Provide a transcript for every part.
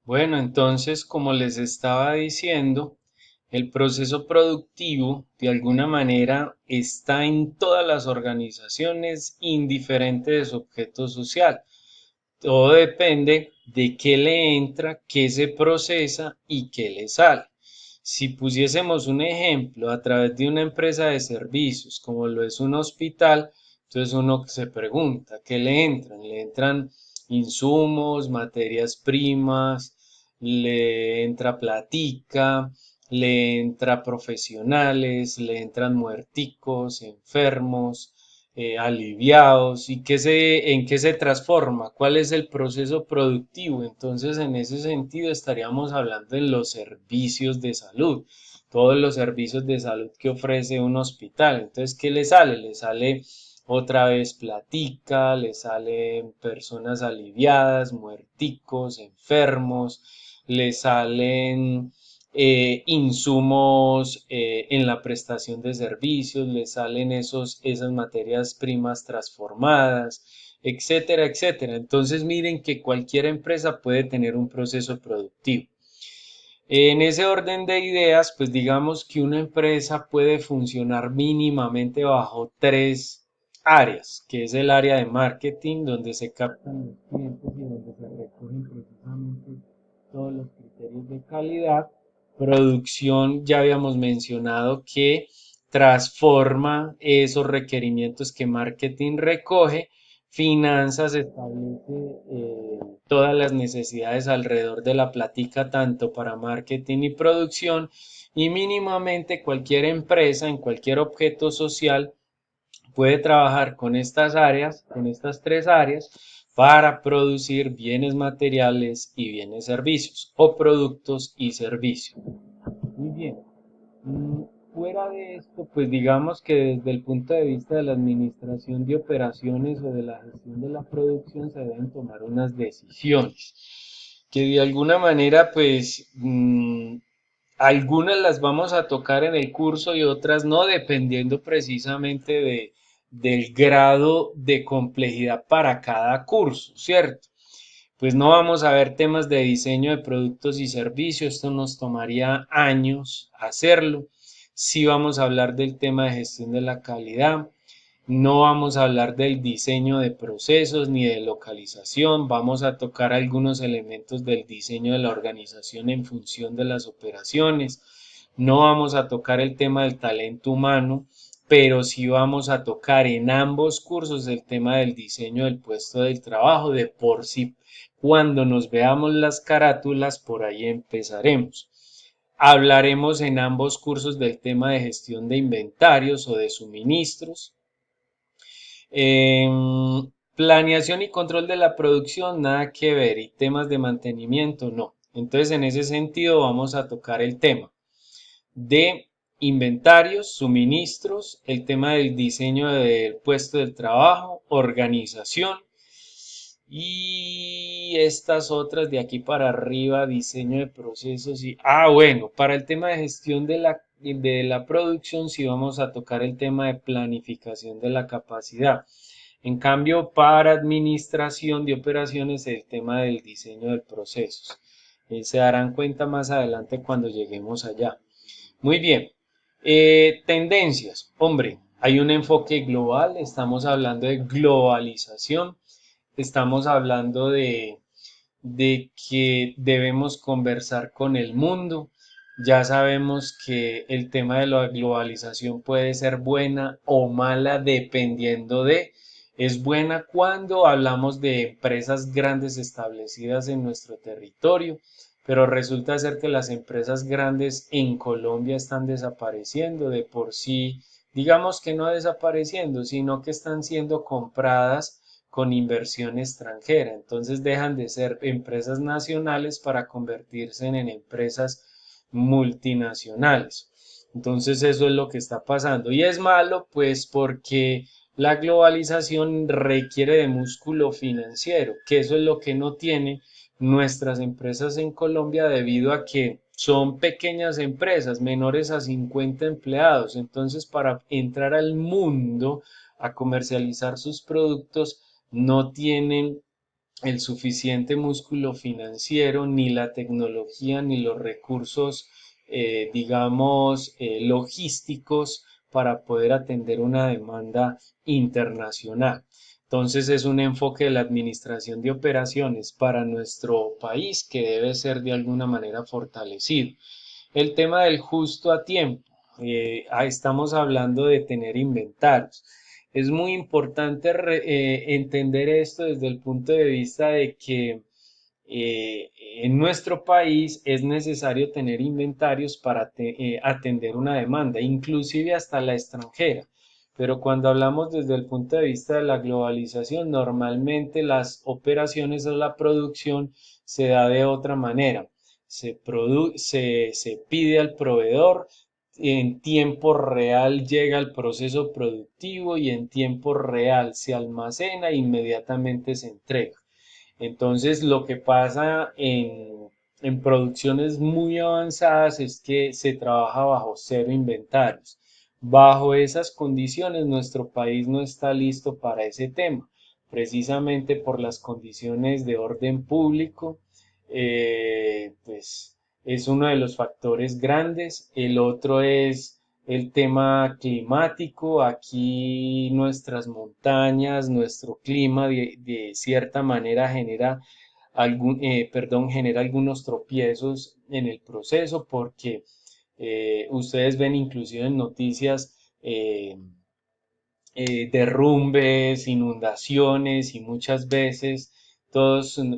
Bueno, entonces, como les estaba diciendo, el proceso productivo de alguna manera está en todas las organizaciones, indiferente de su objeto social. Todo depende de qué le entra, qué se procesa y qué le sale. Si pusiésemos un ejemplo a través de una empresa de servicios, como lo es un hospital, entonces uno se pregunta, ¿qué le entran? Le entran insumos, materias primas, le entra platica, le entra profesionales, le entran muerticos, enfermos, aliviados y en qué se transforma, cuál es el proceso productivo. Entonces, en ese sentido, estaríamos hablando de los servicios de salud, todos los servicios de salud que ofrece un hospital. Entonces, ¿qué le sale? Le sale otra vez platica, le salen personas aliviadas, muerticos, enfermos, le salen insumos en la prestación de servicios, le salen esas materias primas transformadas, etcétera, etcétera. Entonces miren que cualquier empresa puede tener un proceso productivo. En ese orden de ideas, pues digamos que una empresa puede funcionar mínimamente bajo tres áreas, que es el área de marketing, donde se captan los clientes y donde se recogen precisamente todos los criterios de calidad. Producción, ya habíamos mencionado que transforma esos requerimientos que marketing recoge. Finanzas establece todas las necesidades alrededor de la plática, tanto para marketing y producción. Y mínimamente cualquier empresa en cualquier objeto social puede trabajar con estas áreas, con estas tres áreas, para producir bienes materiales y bienes servicios, o productos y servicios. Muy bien. Mm, Fuera de esto, pues digamos que desde el punto de vista de la administración de operaciones o de la gestión de la producción se deben tomar unas decisiones que de alguna manera pues algunas las vamos a tocar en el curso y otras no, dependiendo precisamente del grado de complejidad para cada curso, ¿cierto? Pues no vamos a ver temas de diseño de productos y servicios, esto nos tomaría años hacerlo. Sí vamos a hablar del tema de gestión de la calidad, no vamos a hablar del diseño de procesos ni de localización, vamos a tocar algunos elementos del diseño de la organización en función de las operaciones, no vamos a tocar el tema del talento humano, pero sí vamos a tocar en ambos cursos el tema del diseño del puesto del trabajo. De por sí, cuando nos veamos las carátulas, por ahí empezaremos. Hablaremos en ambos cursos del tema de gestión de inventarios o de suministros. Planeación y control de la producción, nada que ver. Y temas de mantenimiento, no. Entonces, en ese sentido, vamos a tocar el tema de inventarios, suministros, el tema del diseño del puesto del trabajo, organización y estas otras de aquí para arriba, diseño de procesos y, bueno, para el tema de gestión de la producción sí vamos a tocar el tema de planificación de la capacidad. En cambio, para administración de operaciones, el tema del diseño de procesos. Se darán cuenta más adelante cuando lleguemos allá. Muy bien. Tendencias. Hombre, hay un enfoque global, estamos hablando de globalización, estamos hablando de que debemos conversar con el mundo. Ya sabemos que el tema de la globalización puede ser buena o mala dependiendo de. Es buena cuando hablamos de empresas grandes establecidas en nuestro territorio, pero resulta ser que las empresas grandes en Colombia están desapareciendo de por sí, digamos que no desapareciendo, sino que están siendo compradas con inversión extranjera. Entonces dejan de ser empresas nacionales para convertirse en empresas multinacionales. Entonces eso es lo que está pasando. Y es malo pues porque la globalización requiere de músculo financiero, que eso es lo que no tiene nuestras empresas en Colombia debido a que son pequeñas empresas, menores a 50 empleados. Entonces, para entrar al mundo a comercializar sus productos, no tienen el suficiente músculo financiero, ni la tecnología, ni los recursos, digamos, logísticos para poder atender una demanda internacional. Entonces es un enfoque de la administración de operaciones para nuestro país que debe ser de alguna manera fortalecido. El tema del justo a tiempo. Estamos hablando de tener inventarios. Es muy importante entender esto desde el punto de vista de que eh, en nuestro país es necesario tener inventarios para atender una demanda, inclusive hasta la extranjera. Pero cuando hablamos desde el punto de vista de la globalización, normalmente las operaciones o la producción se da de otra manera. Se pide al proveedor, en tiempo real llega el proceso productivo y en tiempo real se almacena e inmediatamente se entrega. Entonces, lo que pasa en producciones muy avanzadas es que se trabaja bajo cero inventarios. Bajo esas condiciones, nuestro país no está listo para ese tema, precisamente por las condiciones de orden público. Pues es uno de los factores grandes. El otro es el tema climático. Aquí nuestras montañas, nuestro clima de cierta manera genera algunos tropiezos en el proceso porque ustedes ven inclusive en noticias derrumbes, inundaciones y muchas veces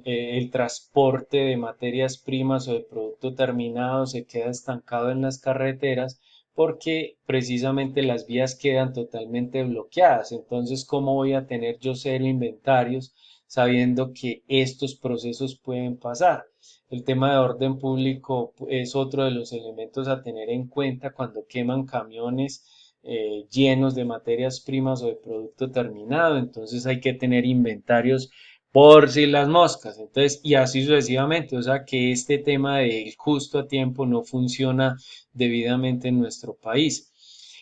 el transporte de materias primas o de producto terminado se queda estancado en las carreteras porque precisamente las vías quedan totalmente bloqueadas. Entonces, ¿cómo voy a tener yo cero inventarios sabiendo que estos procesos pueden pasar? El tema de orden público es otro de los elementos a tener en cuenta cuando queman camiones llenos de materias primas o de producto terminado. Entonces hay que tener inventarios por si las moscas. Entonces, y así sucesivamente. O sea que este tema del justo a tiempo no funciona debidamente en nuestro país.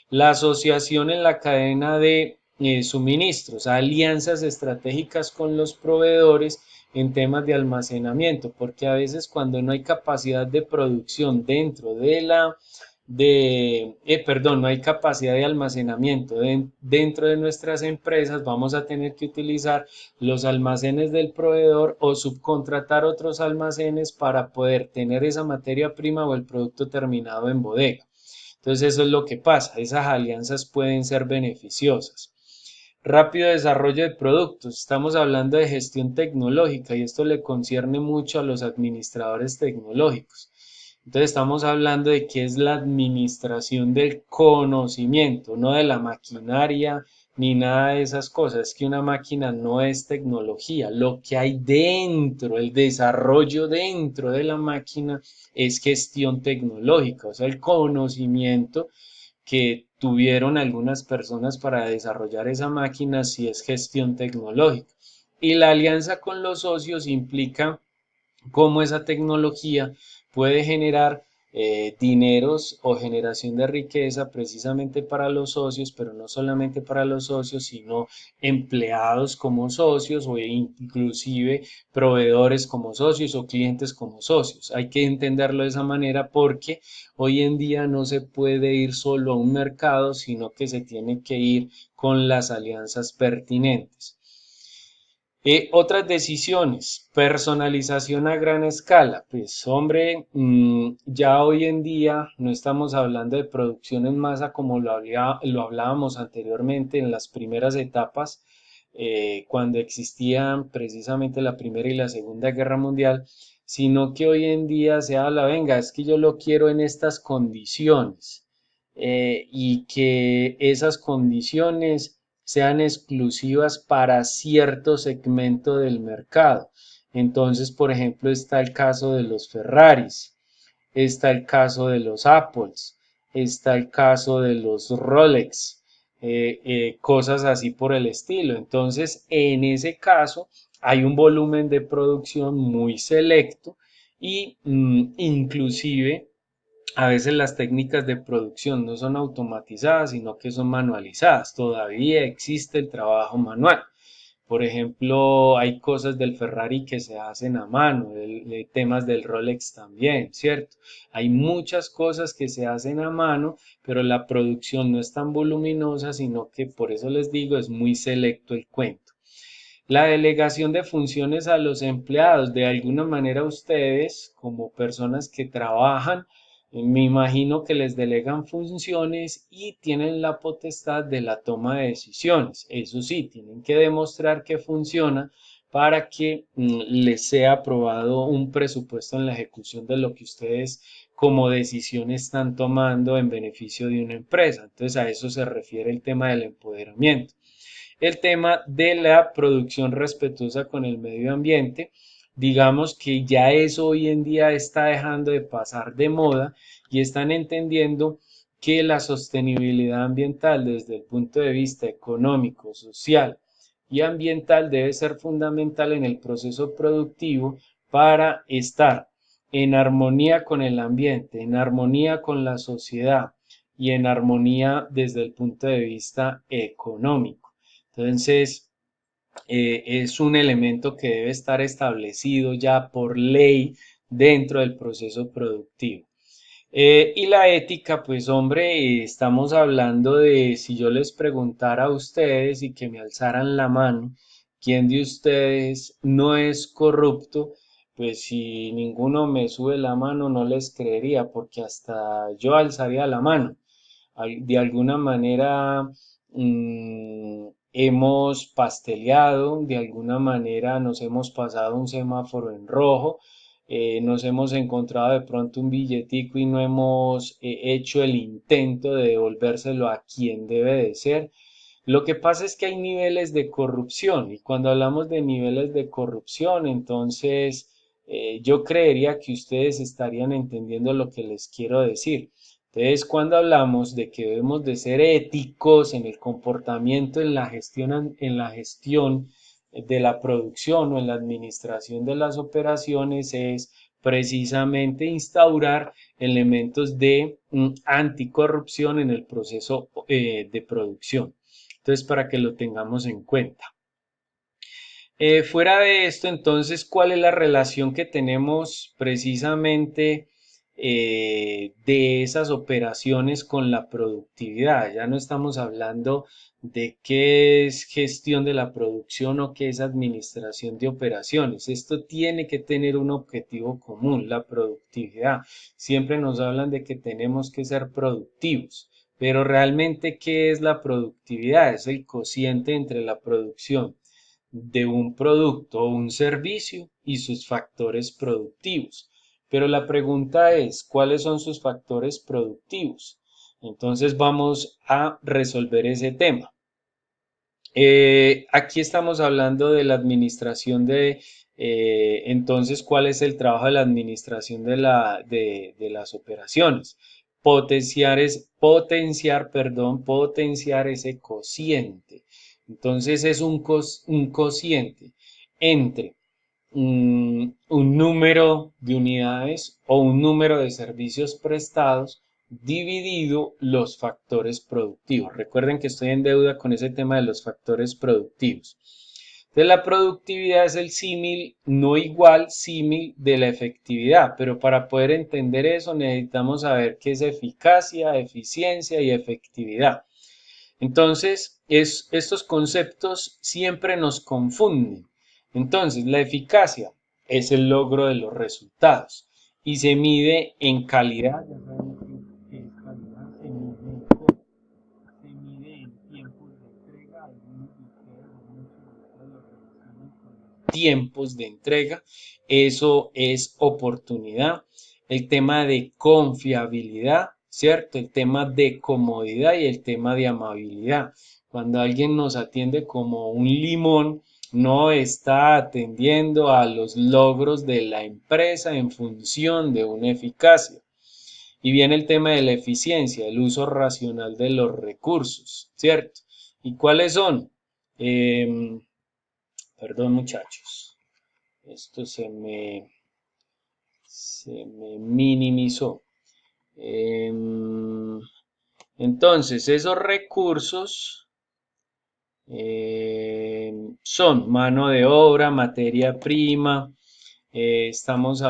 La asociación en la cadena de suministros, alianzas estratégicas con los proveedores en temas de almacenamiento, porque a veces cuando no hay capacidad de producción dentro de perdón, no hay capacidad de almacenamiento dentro de nuestras empresas, vamos a tener que utilizar los almacenes del proveedor o subcontratar otros almacenes para poder tener esa materia prima o el producto terminado en bodega. Entonces eso es lo que pasa, esas alianzas pueden ser beneficiosas. Rápido desarrollo de productos. Estamos hablando de gestión tecnológica y esto le concierne mucho a los administradores tecnológicos. Entonces estamos hablando de qué es la administración del conocimiento, no de la maquinaria ni nada de esas cosas. Es que una máquina no es tecnología. Lo que hay dentro, el desarrollo dentro de la máquina es gestión tecnológica, o sea, el conocimiento que tuvieron algunas personas para desarrollar esa máquina si es gestión tecnológica. Y la alianza con los socios implica cómo esa tecnología puede generar dineros o generación de riqueza precisamente para los socios, pero no solamente para los socios, sino empleados como socios o inclusive proveedores como socios o clientes como socios. Hay que entenderlo de esa manera porque hoy en día no se puede ir solo a un mercado, sino que se tiene que ir con las alianzas pertinentes. Otras decisiones, personalización a gran escala. Pues hombre, ya hoy en día no estamos hablando de producción en masa como lo hablábamos anteriormente en las primeras etapas, cuando existían precisamente la Primera y la Segunda Guerra Mundial, sino que hoy en día se habla, venga, es que yo lo quiero en estas condiciones, y que esas condiciones sean exclusivas para cierto segmento del mercado. Entonces, por ejemplo, está el caso de los Ferraris, está el caso de los Apples, está el caso de los Rolex, cosas así por el estilo. Entonces, en ese caso, hay un volumen de producción muy selecto y inclusive a veces las técnicas de producción no son automatizadas, sino que son manualizadas. Todavía existe el trabajo manual. Por ejemplo, hay cosas del Ferrari que se hacen a mano, temas del Rolex también, ¿cierto? Hay muchas cosas que se hacen a mano, pero la producción no es tan voluminosa, sino que por eso les digo, es muy selecto el cuento. La delegación de funciones a los empleados, de alguna manera ustedes, como personas que trabajan, me imagino que les delegan funciones y tienen la potestad de la toma de decisiones. Eso sí, tienen que demostrar que funciona para que les sea aprobado un presupuesto en la ejecución de lo que ustedes como decisión están tomando en beneficio de una empresa. Entonces a eso se refiere el tema del empoderamiento. El tema de la producción respetuosa con el medio ambiente, digamos que ya eso hoy en día está dejando de pasar de moda y están entendiendo que la sostenibilidad ambiental desde el punto de vista económico, social y ambiental debe ser fundamental en el proceso productivo para estar en armonía con el ambiente, en armonía con la sociedad y en armonía desde el punto de vista económico. Entonces, es un elemento que debe estar establecido ya por ley dentro del proceso productivo. Y la ética, pues hombre, estamos hablando de si yo les preguntara a ustedes y que me alzaran la mano, ¿quién de ustedes no es corrupto? Pues si ninguno me sube la mano no les creería porque hasta yo alzaría la mano. De alguna manera hemos pasteleado, de alguna manera nos hemos pasado un semáforo en rojo, nos hemos encontrado de pronto un billetico y no hemos hecho el intento de devolvérselo a quien debe de ser. Lo que pasa es que hay niveles de corrupción y cuando hablamos de niveles de corrupción, entonces yo creería que ustedes estarían entendiendo lo que les quiero decir. Entonces, cuando hablamos de que debemos de ser éticos en el comportamiento, en la gestión de la producción o en la administración de las operaciones, es precisamente instaurar elementos de anticorrupción en el proceso de producción. Entonces, para que lo tengamos en cuenta. Fuera de esto, entonces, ¿cuál es la relación que tenemos precisamente de esas operaciones con la productividad? Ya no estamos hablando de qué es gestión de la producción o qué es administración de operaciones. Esto tiene que tener un objetivo común, la productividad. Siempre nos hablan de que tenemos que ser productivos. Pero realmente, ¿qué es la productividad? Es el cociente entre la producción de un producto o un servicio y sus factores productivos. Pero la pregunta es, ¿cuáles son sus factores productivos? Entonces vamos a resolver ese tema. Aquí estamos hablando de la administración entonces, ¿cuál es el trabajo de la administración de las operaciones? Potenciar ese cociente. Entonces es un cociente entre un número de unidades o un número de servicios prestados dividido los factores productivos. Recuerden que estoy en deuda con ese tema de los factores productivos. Entonces la productividad es el símil, no igual símil de la efectividad, pero para poder entender eso necesitamos saber qué es eficacia, eficiencia y efectividad. Entonces, estos conceptos siempre nos confunden. Entonces, la eficacia es el logro de los resultados y se mide en calidad, ya sabemos que es calidad, se mide en costo, se mide en tiempos de entrega, algunos de ustedes, muchos de ustedes lo relacionan con los tiempos de entrega, eso es oportunidad, el tema de confiabilidad, ¿cierto? El tema de comodidad y el tema de amabilidad. Cuando alguien nos atiende como un limón, no está atendiendo a los logros de la empresa en función de una eficacia. Y viene el tema de la eficiencia, el uso racional de los recursos, ¿cierto? ¿Y cuáles son? Em, Perdón muchachos, esto se me minimizó. Em, entonces, esos recursos son mano de obra, materia prima, estamos